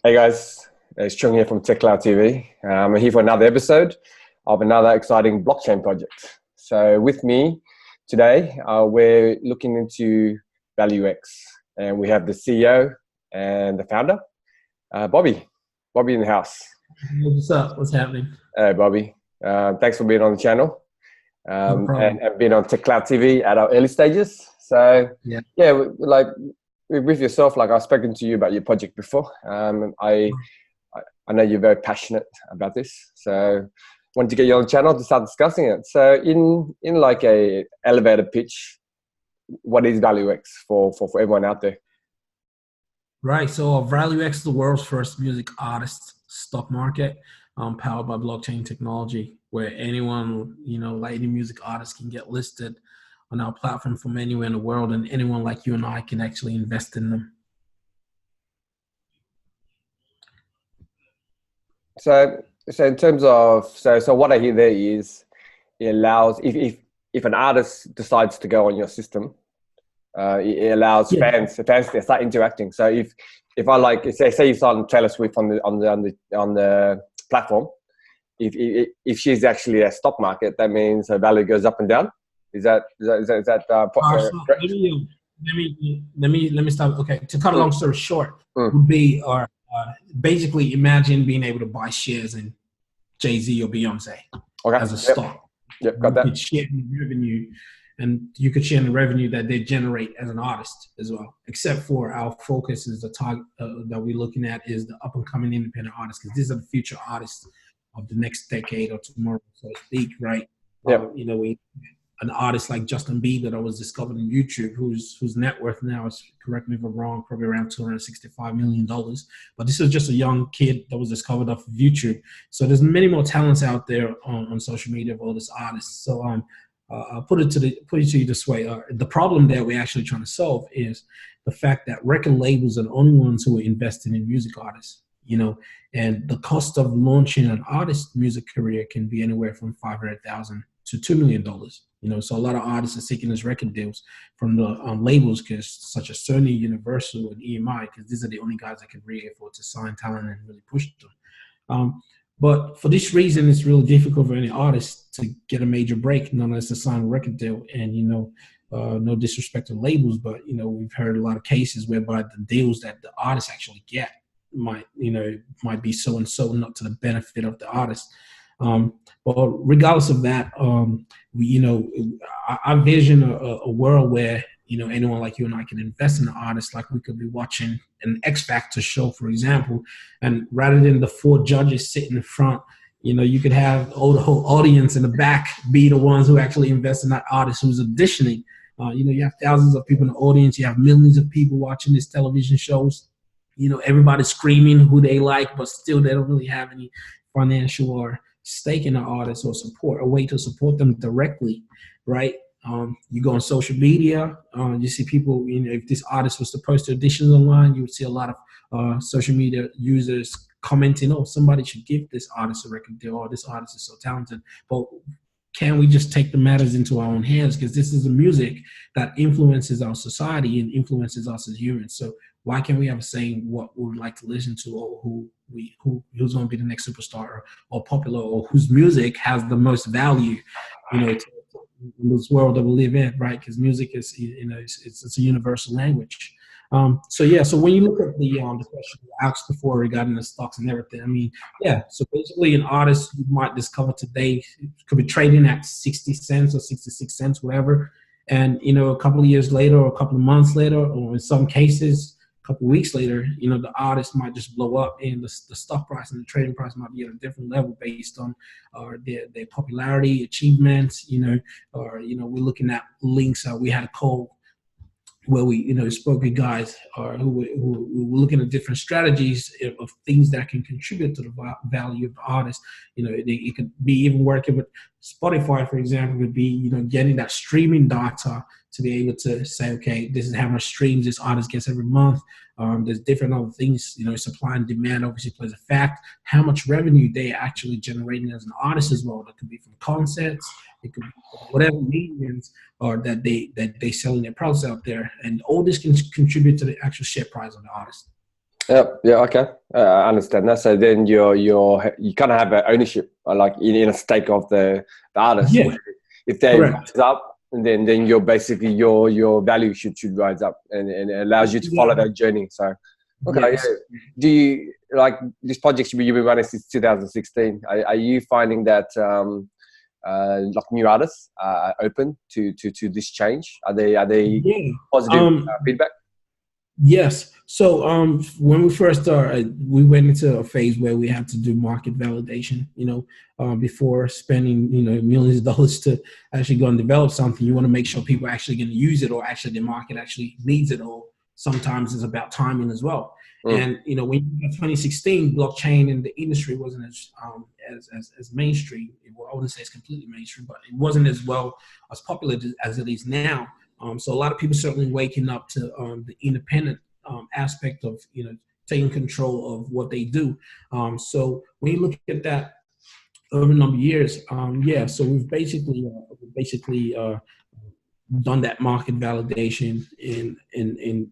Hey guys, it's Truong here from TechCloud TV. I'm here for another episode of another exciting blockchain project. So with me today, we're looking into ValyouX, and we have the CEO and the founder, Bobby. Bobby in the house. What's up? What's happening? Hey Bobby, thanks for being on the channel No problem. and being on TechCloud TV at our early stages. So Yeah. yeah, with yourself, like I've spoken to you about your project before. I know you're very passionate about this, so wanted to get you on the channel to start discussing it. So in like a elevator pitch, what is ValyouX for everyone out there? Right. So ValyouX is the world's first music artist stock market, powered by blockchain technology, where anyone, like any music artist can get listed on our platform from anywhere in the world, and anyone like you and I can actually invest in them. So in terms of so what I hear there is it allows if an artist decides to go on your system, it allows Yeah. fans to start interacting. So if I like say you sign Taylor Swift on the platform, if she's actually a stock market, that means her value goes up and down. Is that So correct? let me stop. Okay, to cut a long story short, Mm. would be basically imagine being able to buy shares in Jay-Z or Beyonce Okay. as a stock. Yep. Got You that. could share in the revenue, and you could share in the revenue that they generate as an artist as well. Except for our focus is the target that we're looking at is the up and coming independent artists, because these are the future artists of the next decade or tomorrow, so to speak, right? Yep. An artist like Justin Bieber that was discovered on YouTube, whose net worth now is, correct me if I'm wrong, probably around $265 million. But this is just a young kid that was discovered off of YouTube. So there's many more talents out there on social media of all these artists. So I'll put it to you this way: the problem that we're actually trying to solve is the fact that record labels are the only ones who are investing in music artists. And the cost of launching an artist music career can be anywhere from $500,000 to $2 million. So a lot of artists are seeking these record deals from the labels, such as Sony, Universal, and EMI, because these are the only guys that can really afford to sign talent and really push them. But for this reason, it's really difficult for any artist to get a major break, not unless to sign a record deal. And no disrespect to labels, but we've heard a lot of cases whereby the deals that the artists actually get might be so and so, not to the benefit of the artist. But regardless of that, I vision a world where anyone like you and I can invest in an artist. Like we could be watching an X Factor show, for example, and rather than the four judges sitting in front, you could have the whole audience in the back be the ones who actually invest in that artist who's auditioning. You have thousands of people in the audience. You have millions of people watching these television shows. Everybody's screaming who they like, but still they don't really have any financial or stake in the artist or support, a way to support them directly, right? You go on social media, you see people, if this artist was to post their auditions online, you would see a lot of social media users commenting, oh, somebody should give this artist a record deal, or this artist is so talented. But can we just take the matters into our own hands? Because this is the music that influences our society and influences us as humans. So why can't we have a saying what we would like to listen to, or who's going to be the next superstar or popular, or whose music has the most value, in this world that we live in, right? Because music is, it's a universal language. So when you look at the question you asked before regarding the stocks and everything, so basically an artist you might discover today could be trading at 60 cents or 66 cents, whatever. And, a couple of years later or a couple of months later, or in some cases, a couple of weeks later, the artist might just blow up, and the stock price and the trading price might be at a different level based on their popularity, achievements, or, we're looking at links. We had a call where we, spoke with guys who were looking at different strategies of things that can contribute to the value of the artist. It could be even working with Spotify, for example, would be, getting that streaming data to be able to say, okay, this is how much streams this artist gets every month. There's different other things, supply and demand obviously plays a fact. How much revenue they actually generating as an artist as well. That could be from concerts, it could be whatever mediums or that they selling their products out there, and all this can contribute to the actual share price of the artist. Yeah, yeah, okay. I understand that. So then you kind of have an ownership, like in a stake of the artist. Yeah, Where if they correct. rise up, and then you're basically your value should rise up, and it allows you to follow Exactly. that journey. So, okay, yeah. Yes. Do you like these projects you've been running since 2016? Are you finding that like new artists are open to this change? Are they Yeah. positive Um, feedback? Yes. So when we first started, we went into a phase where we had to do market validation. Before spending millions of dollars to actually go and develop something, you want to make sure people are actually going to use it, or actually the market actually needs it. Or sometimes it's about timing as well. Mm. And when in 2016, blockchain in the industry wasn't as mainstream. Well, I wouldn't say it's completely mainstream, but it wasn't as well as popular as it is now. So a lot of people certainly waking up to the independent aspect of taking control of what they do. So when you look at that over a number of years, yeah. So we've basically done that market validation and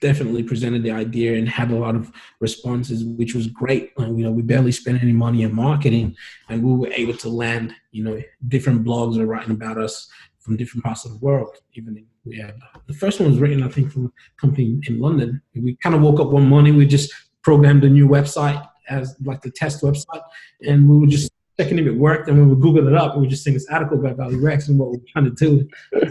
definitely presented the idea and had a lot of responses, which was great. We barely spent any money in marketing, and we were able to land. Different blogs are writing about us from different parts of the world. Even we had the first one was written, I think, from a company in London. We kind of woke up one morning, we just programmed a new website as like the test website, and we were just checking if it worked. And when we Googled it up, we were just seeing this article about ValyouX and what we're trying to do. That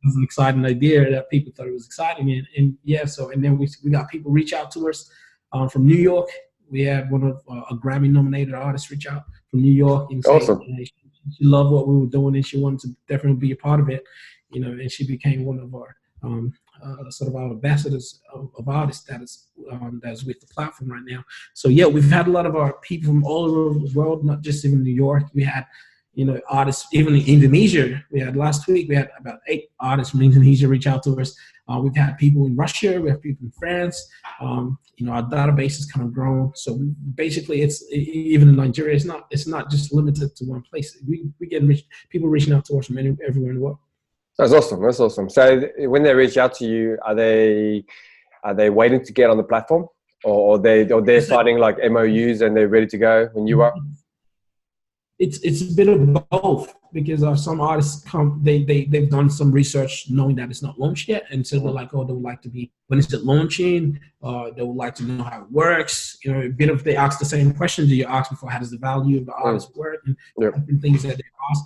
was an exciting idea that people thought it was exciting. And yeah, and then we got people reach out to us from New York. We had one of a Grammy nominated artist reach out from New York and say, Awesome. she loved what we were doing and she wanted to definitely be a part of it. And she became one of our sort of our ambassadors of artists that's with the platform right now. So yeah, we've had a lot of our people from all over the world, not just in New York. We had artists even in Indonesia. We had last week, we had about 8 artists from Indonesia reach out to us. We've had people in Russia, we have people in France. Our database has kind of grown. So basically, it's even in Nigeria. It's not just limited to one place. We get people reaching out to us from everywhere in the world. That's awesome. That's awesome. So when they reach out to you, are they waiting to get on the platform, or they're signing like MOUs and they're ready to go when you are? It's a bit of both, because some artists they've done some research knowing that it's not launched yet, and so they're like, oh, they would like to be, when is it launching? They would like to know how it works. A bit of, they ask the same questions that you asked before: how does the value of the artist work, and different things that they ask.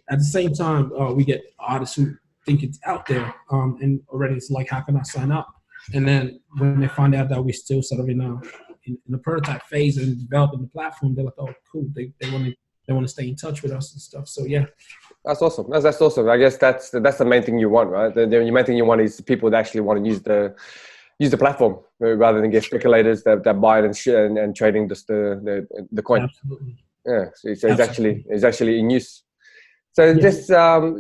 At the same time, we get artists who think it's out there, and already it's like, how can I sign up? And then when they find out that we're still sort of in the prototype phase and developing the platform, they're like, oh, cool. They want to stay in touch with us and stuff. So yeah. That's awesome. That's awesome. I guess that's the main thing you want, right? The main thing you want is people that actually want to use the platform rather than get speculators that buy it and trading just the coin. Absolutely. Yeah, so it's Absolutely. actually in use. So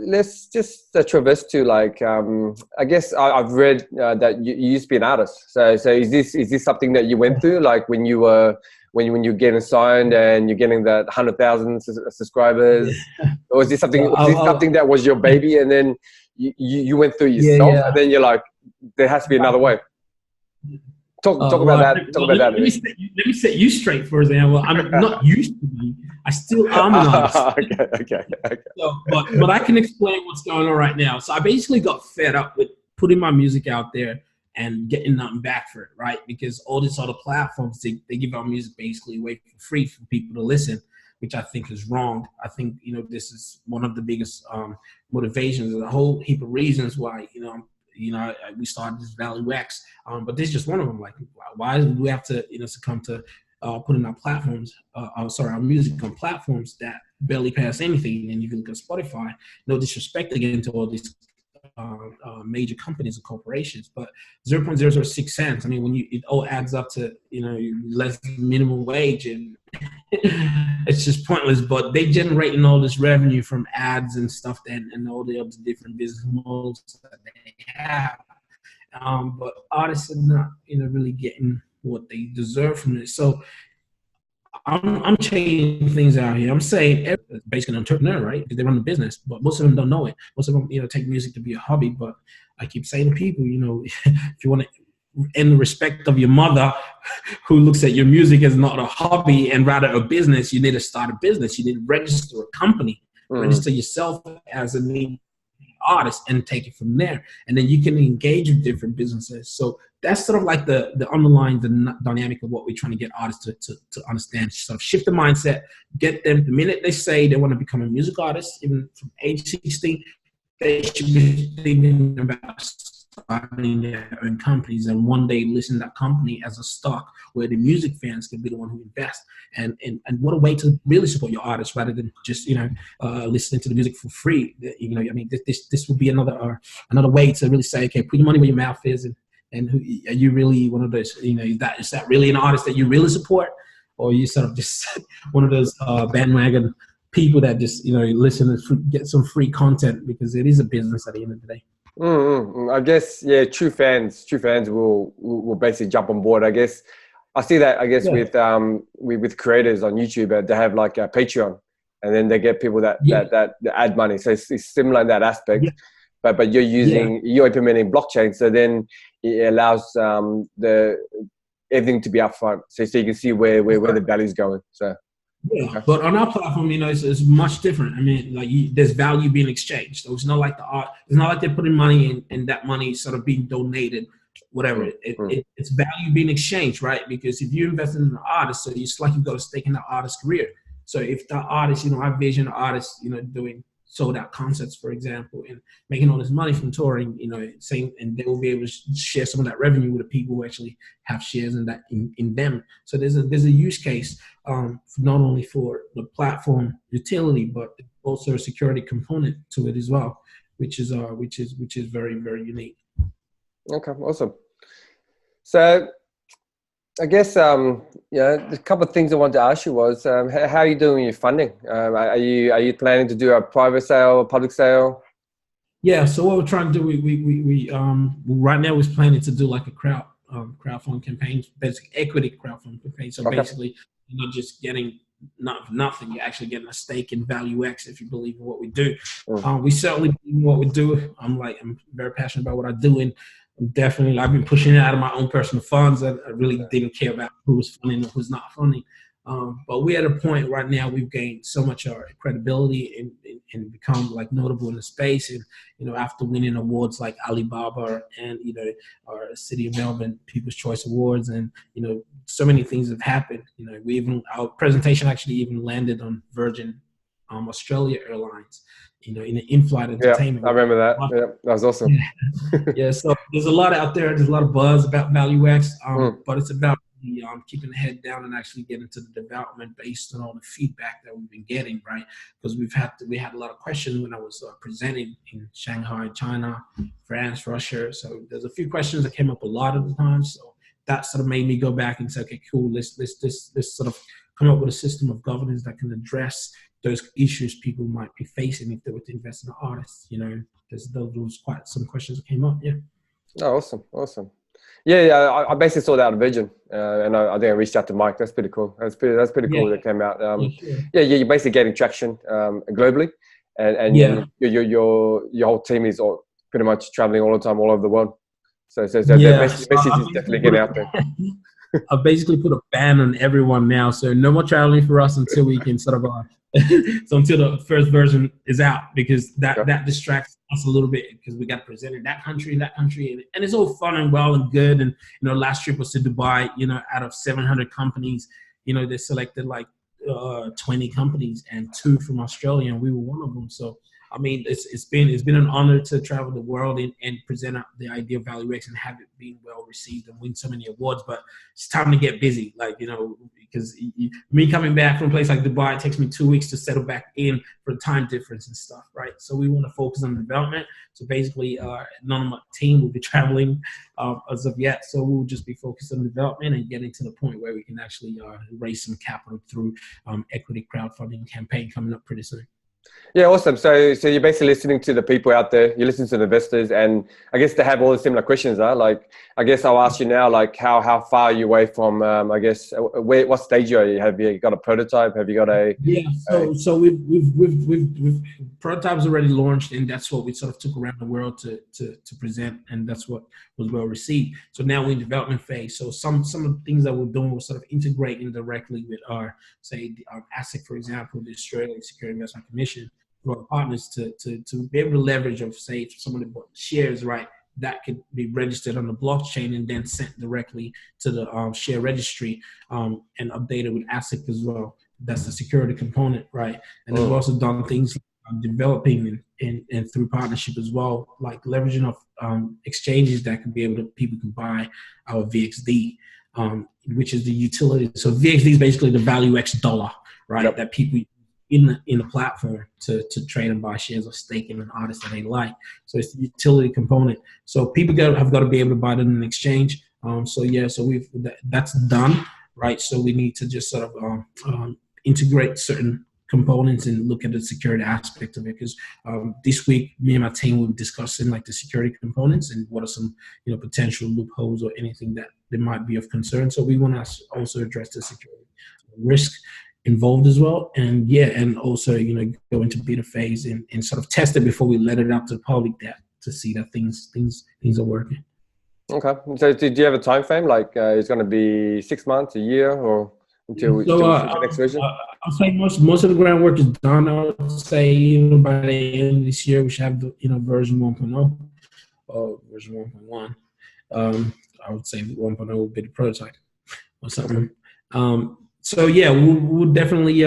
let's just traverse to like I guess I've read that you used to be an artist. So is this something that you went through, like when you were when you're getting signed and you're getting that 100,000 subscribers, or is this something that was your baby and then you went through yourself and then you're like, there has to be another way? Talk about that. Talk about that. Let me set you straight, for example. I'm not used to be. I still am an artist. Okay. So, but I can explain what's going on right now. So I basically got fed up with putting my music out there and getting nothing back for it, right? Because all these other platforms, they give our music basically away for free for people to listen, which I think is wrong. I think, this is one of the biggest motivations, and a whole heap of reasons why, we started this ValyouX, but this is just one of them. Like, why do we have to, succumb to putting our platforms, our music on platforms that barely pass anything? And you can look at Spotify. No disrespect again to all these major companies and corporations, but 0.006 cents. I mean, when it all adds up to less than minimum wage, and it's just pointless. But they generating all this revenue from ads and stuff, and all the other different business models that they have. But artists are not really getting what they deserve from it. So I'm changing things out here. I'm saying everybody's basically an entrepreneur, right? Because they run a business, but most of them don't know it. Most of them, take music to be a hobby. But I keep saying to people, if you want to in the respect of your mother who looks at your music as not a hobby and rather a business, you need to start a business. You need to register a company, register yourself as an artist and take it from there. And then you can engage with different businesses. So that's sort of like the underlying dynamic of what we're trying to get artists to understand. Sort of shift the mindset, get them, the minute they say they want to become a music artist, even from age 16, they should be thinking about starting their own companies and one day listing that company as a stock where the music fans can be the one who invest. And what a way to really support your artists rather than just, listening to the music for free. I mean, this would be another way to really say, okay, put your money where your mouth is, and who, are you really one of those, is that really an artist that you really support? Or are you sort of just one of those bandwagon people that just, listen and get some free content because it is a business at the end of the day? I guess, yeah, true fans will basically jump on board. I guess I see that, with creators on YouTube, they have like a Patreon, and then they get people that add money. So it's similar in that aspect, but you're implementing blockchain, so then it allows everything to be upfront, so you can see where the value is going. So. Yeah, but on our platform, it's much different. I mean, like there's value being exchanged. So it's not like it's not like they're putting money in and that money is sort of being donated, whatever. It's value being exchanged, right? Because if you invest in an artist, so it's like you've got a stake in that artist's career. So if the artist, I vision an artist, doing sold out concerts, for example, and making all this money from touring, and they will be able to share some of that revenue with the people who actually have shares in that in them. So there's a use case not only for the platform utility, but also a security component to it as well, which is very, very unique. Okay, awesome. So I guess a couple of things I wanted to ask you was how are you doing your funding? Are you planning to do a private sale, a public sale? Yeah. So what we're trying to do, we right now we're planning to do like a crowdfund campaign, basic equity crowdfund campaign. So basically, you're not just getting nothing, you're actually getting a stake in ValyouX if you believe in what we do. We certainly believe in what we do. I'm very passionate about what I do, and definitely, I've been pushing it out of my own personal funds. I really didn't care about who was funding or who's not funding. But we're at a point right now, we've gained so much credibility and become like notable in the space. And, after winning awards like Alibaba and, our City of Melbourne People's Choice Awards, and, so many things have happened. Our presentation actually even landed on Virgin Australia Airlines, in an in-flight entertainment. Yeah, I remember that. Yeah, that was awesome. Yeah, so there's a lot out there. There's a lot of buzz about ValyouX, but it's about keeping the head down and actually getting to the development based on all the feedback that we've been getting, right? Because we had a lot of questions when I was presenting in Shanghai, China, France, Russia. So there's a few questions that came up a lot of the time. So that sort of made me go back and say, okay, cool, let's sort of come up with a system of governance that can address those issues people might be facing if they were to invest in an artist. There's quite some questions that came up. Yeah. Oh, awesome. Yeah. I basically saw that on Virgin, and I think I reached out to Mike. That's pretty cool. That's pretty cool that came out. You're basically getting traction globally, and your whole team is pretty much traveling all the time, all over the world. So the message is definitely getting out there. I basically put a ban on everyone now, so no more traveling for us until we can sort of so until the first version is out, because that distracts us a little bit, because we got to present in that country, and it's all fun and well and good. And last trip was to Dubai. Out of 700 companies, they selected like 20 companies and 2 from Australia, and we were one of them. So I mean, it's been an honor to travel the world and present the idea of ValyouX and have it being well received and win so many awards. But it's time to get busy, because me coming back from a place like Dubai, it takes me 2 weeks to settle back in for the time difference and stuff, right? So we want to focus on development. So basically, none of my team will be traveling as of yet. So we'll just be focused on development and getting to the point where we can actually raise some capital through equity crowdfunding campaign coming up pretty soon. Yeah, awesome. So you're basically listening to the people out there. You listen to the investors, and I guess they have all the similar questions. Like, I guess I'll ask you now, like, how far are you away from? I guess what stage are you? Have you got a prototype? Have you got a? Yeah, so we've prototypes already launched, and that's what we sort of took around the world to present, and that's what was well received. So now we're in development phase. So some of the things that we're doing, we're sort of integrating directly with our, say, our ASIC, for example, the Australian Security Investment Commission, for our partners to be able to leverage of, say, if somebody bought shares, right, that could be registered on the blockchain and then sent directly to the share registry and updated with ASIC as well. That's the security component, right? And we've also done things like developing and through partnership as well, like leveraging of exchanges that could be able to, people can buy our VXD, which is the utility. So VXD is basically the ValyouX dollar, right? Yep. That people in the platform to trade and buy shares or stake in an artist that they like. So it's the utility component. So people have got to be able to buy it in an exchange. So that's done, right? So we need to just sort of integrate certain components and look at the security aspect of it. Because this week, me and my team will be discussing like the security components and what are some potential loopholes or anything that there might be of concern. So we want to also address the security risk involved as well, and and also go into beta phase and sort of test it before we let it out to the public to see that things are working. Okay, so do you have a time frame? Like it's going to be 6 months, a year, or until the next version? I'll say most of the groundwork is done. I would say by the end of this year we should have the version 1.0 or version 1.1. I would say 1.0 would be the prototype or something. So yeah, we'll definitely.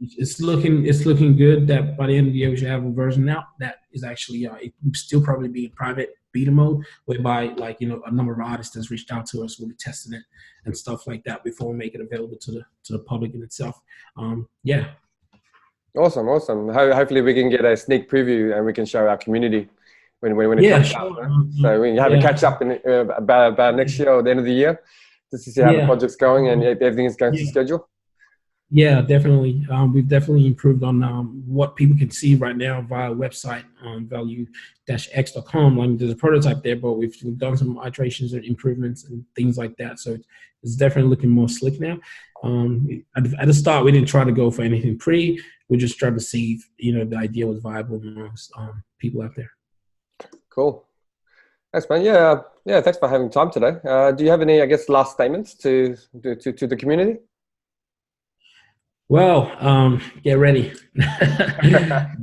It's looking good that by the end of the year we should have a version out that is actually it will still probably be in private beta mode, whereby like a number of artists has reached out to us. We'll be testing it and stuff like that before we make it available to the public in itself. Yeah. Awesome. Hopefully we can get a sneak preview and we can show our community when it comes out. Right? So we can have a catch up in about next year or the end of the year, just to see how the project's going and if everything is going to schedule. Yeah, definitely. We've definitely improved on what people can see right now via website on ValyouX.com. Like there's a prototype there, but we've done some iterations and improvements and things like that. So it's definitely looking more slick now. At the start, we didn't try to go for anything pre. We just tried to see if the idea was viable amongst people out there. Cool. Thanks, man. Yeah. Thanks for having time today. Do you have any, I guess, last statements to the community? Well, get ready.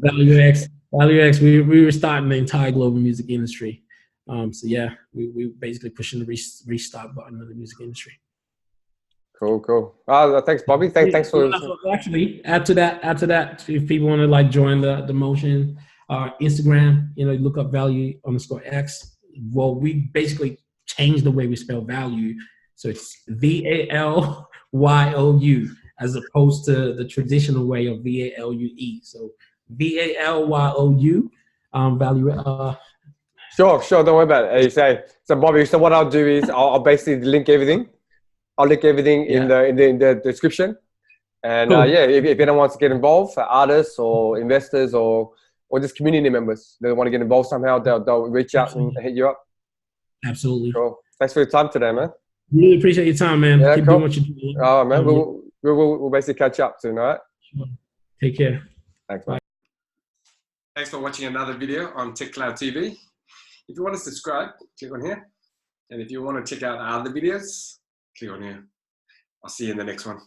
ValyouX, we were starting the entire global music industry. So yeah, we basically pushing the restart button of the music industry. Cool. Thanks, Bobby. Thanks for actually add to that. If people want to like join the motion, Instagram, look up Valyou_X. Well, we basically changed the way we spell value, so it's VALYOU as opposed to the traditional way of VALUE. So VALYOU, Value. Sure. Don't worry about it. So Bobby. So what I'll do is I'll basically link everything. I'll link everything in the description. And cool. If anyone wants to get involved, artists or investors or just community members, they want to get involved somehow, they'll reach out and hit you up. Absolutely. Cool. Thanks for your time today, man. Really appreciate your time, man. Yeah, Keep doing what you're doing. Oh, man. We'll basically catch up soon, all right? Sure. Take care. Thanks, man. Thanks for watching another video on TechCloud TV. If you want to subscribe, click on here. And if you want to check out other videos, click on here. I'll see you in the next one.